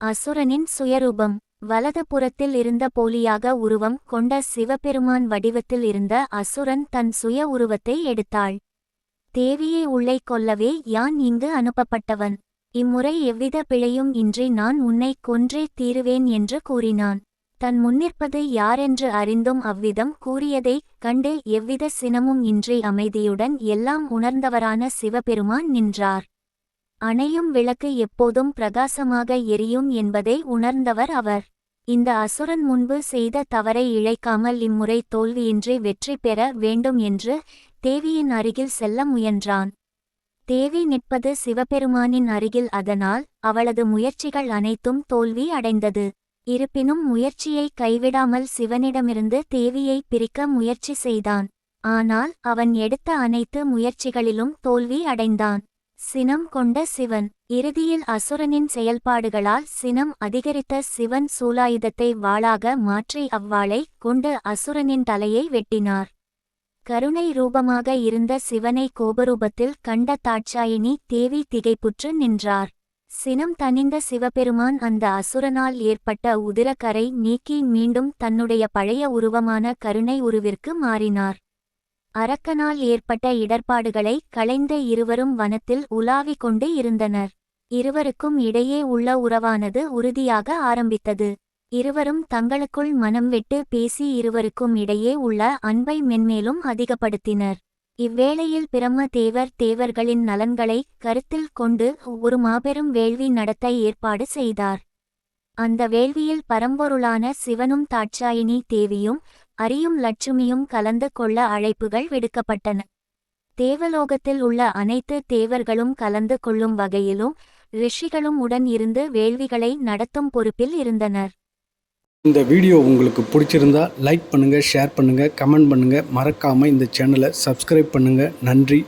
அசுரனின் சுயரூபம். வலது புறத்தில் இருந்த போலியாக உருவம் கொண்ட சிவபெருமான் வடிவத்தில் இருந்த அசுரன் தன் சுய உருவத்தை எடுத்தாள். தேவியை உள்ளே கொல்லவே யான் இங்கு அனுப்பப்பட்டவன். இம்முறை எவ்வித பிழையும் இன்றி நான் உன்னை கொன்றே தீருவேன் என்று கூறினான். தன் முன்னிற்பது யாரென்று அறிந்தும் அவ்விதம் கூறியதைக் கண்டு எவ்வித சினமும் இன்றி அமைதியுடன் எல்லாம் உணர்ந்தவரான சிவபெருமான் நின்றார். அணையும் விளக்கு எப்போதும் பிரகாசமாக எரியும் என்பதை உணர்ந்தவர் அவர். இந்த அசுரன் முன்பு செய்த தவறை இழைக்காமல் இம்முறை தோல்வியின்றி வெற்றி பெற வேண்டும் என்று தேவியின் அருகில் செல்ல முயன்றான். தேவி நிற்பது சிவபெருமானின் அருகில், அதனால் அவளது முயற்சிகள் அனைத்தும் தோல்வி அடைந்தது. இருப்பினும் முயற்சியை கைவிடாமல் சிவனிடமிருந்து தேவியை பிரிக்க முயற்சி செய்தான். ஆனால் அவன் எடுத்த அனைத்து முயற்சிகளிலும் தோல்வி அடைந்தான். சினம் கொண்ட சிவன். இறுதியில் அசுரனின் செயல்பாடுகளால் சினம் அதிகரித்த சிவன் சூலாயுதத்தை வாளாக மாற்றி அவ்வாளை கொண்டு அசுரனின் தலையை வெட்டினார். கருணை ரூபமாக இருந்த சிவனை கோபரூபத்தில் கண்ட தாட்சாயினி தேவி திகைப்புற்று நின்றார். சினம் தணிந்த சிவபெருமான் அந்த அசுரனால் ஏற்பட்ட உதிரக்கரை நீக்கி மீண்டும் தன்னுடைய பழைய உருவமான கருணை உருவிற்கு மாறினார். அரக்கனால் ஏற்பட்ட இடர்பாடுகளை களைந்த இருவரும் வனத்தில் உலாவிக் கொண்டு இருந்தனர். இருவருக்கும் இடையே உள்ள உறவானது உறுதியாக ஆரம்பித்தது. இருவரும் தங்களுக்குள் மனம் விட்டு பேசி இருவருக்கும் இடையே உள்ள அன்பை மென்மேலும் அதிகப்படுத்தினர். இவ்வேளையில் பிரம்ம தேவர் தேவர்களின் நலன்களை கருத்தில் கொண்டு ஒரு மாபெரும் வேள்வி நடத்த ஏற்பாடு செய்தார். அந்த வேள்வியில் பரம்பொருளான சிவனும் தாட்சாயினி தேவியும் அரியும் லட்சுமியும் கலந்து கொள்ள அழைப்புகள் விடுக்கப்பட்டன. தேவலோகத்தில் உள்ள அனைத்து தேவர்களும் கலந்து கொள்ளும் வகையிலும் ரிஷிகளும் உடன் இருந்து வேள்விகளை நடத்தும் பொறுப்பில் இருந்தனர். இந்த வீடியோ உங்களுக்கு பிடிச்சிருந்தா லைக் பண்ணுங்கள், ஷேர் பண்ணுங்கள், கமெண்ட் பண்ணுங்கள். மறக்காமல் இந்த சேனலை சப்ஸ்கிரைப் பண்ணுங்கள். நன்றி.